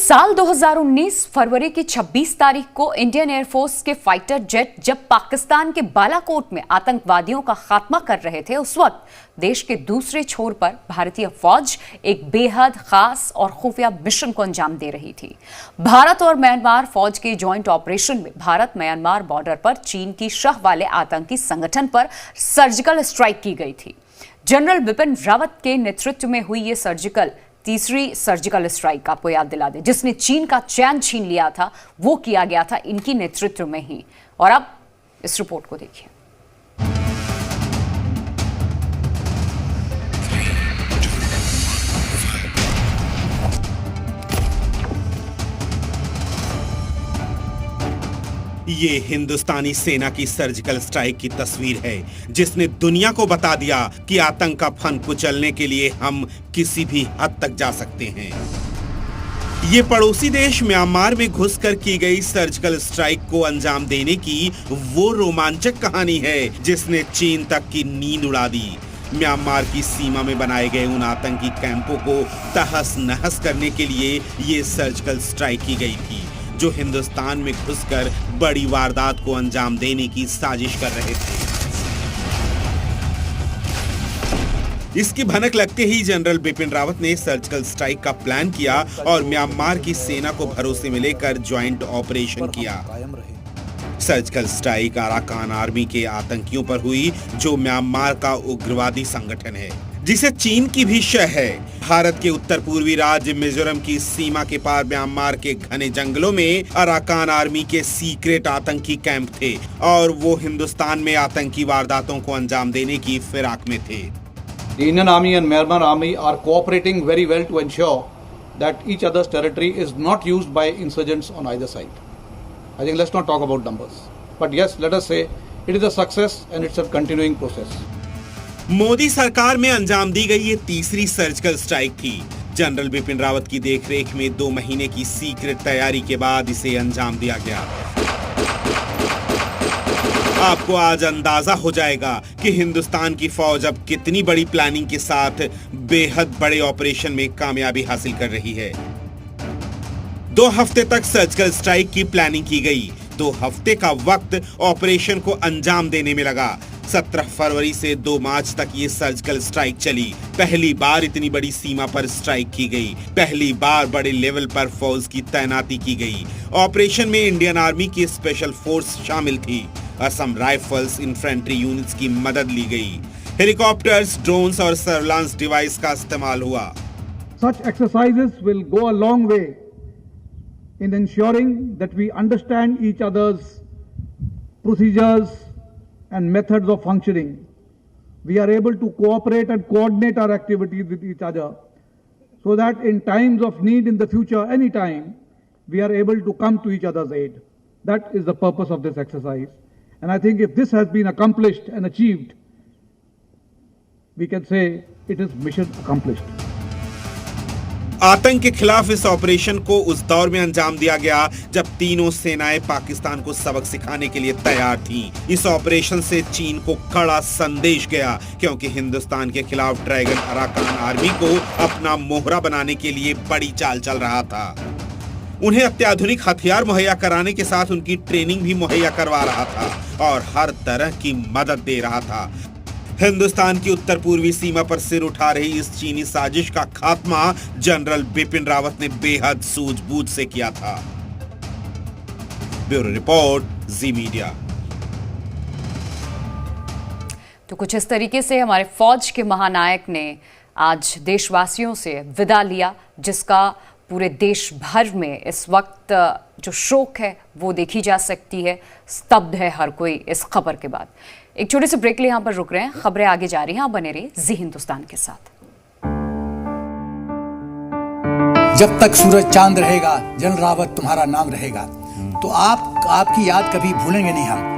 साल 2019 फरवरी की 26 तारीख को इंडियन एयरफोर्स के फाइटर जेट जब पाकिस्तान के बालाकोट में आतंकवादियों का खात्मा कर रहे थे, उस वक्त देश के दूसरे छोर पर भारतीय फौज एक बेहद खास और खुफिया मिशन को अंजाम दे रही थी। भारत और म्यांमार फौज के जॉइंट ऑपरेशन में भारत म्यांमार बॉर्डर पर चीन की शह वाले आतंकी संगठन पर सर्जिकल स्ट्राइक की गई थी। जनरल बिपिन रावत के नेतृत्व में हुई ये तीसरी सर्जिकल स्ट्राइक आपको याद दिला दे, जिसने चीन का चैन छीन लिया था, वो किया गया था इनकी नेतृत्व में ही। और अब इस रिपोर्ट को देखिए। ये हिंदुस्तानी सेना की सर्जिकल स्ट्राइक की तस्वीर है, जिसने दुनिया को बता दिया कि आतंक का फन कुचलने के लिए हम किसी भी हद तक जा सकते हैं। ये पड़ोसी देश म्यांमार में घुसकर की गई सर्जिकल स्ट्राइक को अंजाम देने की वो रोमांचक कहानी है जिसने चीन तक की नींद उड़ा दी। म्यांमार की सीमा में बनाए गए उन आतंकी कैंपों को तहस नहस करने के लिए ये सर्जिकल स्ट्राइक की गई थी, जो हिंदुस्तान में घुसकर बड़ी वारदात को अंजाम देने की साजिश कर रहे थे। इसकी भनक लगते ही जनरल बिपिन रावत ने सर्जिकल स्ट्राइक का प्लान किया और म्यांमार की सेना को भरोसे में लेकर ज्वाइंट ऑपरेशन किया। सर्जिकल स्ट्राइक अराकान आर्मी के आतंकियों पर हुई, जो म्यांमार का उग्रवादी संगठन है, जिसे चीन की भी शह है। भारत के उत्तर पूर्वी राज्य मिजोरम की सीमा के पार म्यांमार के घने जंगलों में अराकान आर्मी के सीक्रेट आतंकी कैंप थे और वो हिंदुस्तान में आतंकी वारदातों को अंजाम देने की फिराक में थे। The Indian Army and Myanmar Army are cooperating very well to ensure that each other's territory is not used by insurgents on either side. I think let's not talk about numbers, but yes, let us say it is a success and it's a continuing process. Modi सरकार में अंजाम दी गई ये तीसरी surgical strike थी। General Bipin Rawat की देखरेख में 2 महीने की सीक्रेट तैयारी के बाद इसे अंजाम दिया गया। आपको आज अंदाजा हो जाएगा कि हिंदुस्तान की फौज अब कितनी बड़ी प्लानिंग के साथ बेहद बड़े ऑपरेशन में कामयाबी हासिल कर रही है। 2 हफ्ते तक सर्जिकल स्ट्राइक की प्लानिंग की गई। 2 हफ्ते का वक्त ऑपरेशन को अंजाम देने में लगा। 17 फरवरी से 2 मार्च तक ये सर्जिकल स्ट्राइक चली। पहली बार इतनी बड़ी सीमा पर स्ट्राइक की गई। पहली बार बड़े लेवल पर फौज की तैनाती की गई। ऑपरेशन में इंडियन आर्मी की स्पेशल फोर्स शामिल थी। असम राइफल्स इन्फेंट्री यूनिट्स की मदद ली गई। हेलीकॉप्टर्स, ड्रोन्स और सर्विलांस डिवाइस का इस्तेमाल हुआ। Such exercises will go a long way in ensuring that we understand each other's procedures and methods of functioning. We are able to cooperate and coordinate our activities with each other so that in times of need in the future, anytime, we are able to come to each other's aid. That is the purpose of this exercise. And I think if this has been accomplished and achieved, we can say it is mission accomplished. आतंक के खिलाफ इस operation को उस दौर में अंजाम दिया गया जब तीनों सेनाएं पाकिस्तान को सबक सिखाने के लिए तैयार थीं। इस ऑपरेशन से चीन को कड़ा संदेश गया, क्योंकि हिंदुस्तान के खिलाफ ड्रैगन अराकान आर्मी को अपना मोहरा बनाने के लिए बड़ी चाल चल रहा था। उन्हें अत्याधुनिक हथियार मुहैया कराने के साथ उनकी ट्रेनिंग भी मुहैया करवा रहा था और हर तरह की मदद दे रहा था। हिंदुस्तान की उत्तर पूर्वी सीमा पर सिर उठा रही इस चीनी साजिश का खात्मा जनरल बिपिन रावत ने बेहद सूझबूझ से किया था। ब्यूरो रिपोर्ट, जी मीडिया। तो कुछ इस तरीके से हमारे फौज के महानायक ने आज देशवासियों से विदा लिया, जिसका पूरे देश भर में इस वक्त जो शोक है वो देखी जा सकती है। स्तब्ध है हर कोई इस खबर के बाद। एक छोटे से ब्रेक लिए यहां पर रुक रहे हैं। खबरें आगे जा रही हैं, आप बने रहिए जी हिंदुस्तान के साथ। जब तक सूरज चांद रहेगा, जनरल रावत तुम्हारा नाम रहेगा। तो आपकी याद कभी भूलेंगे नहीं हम।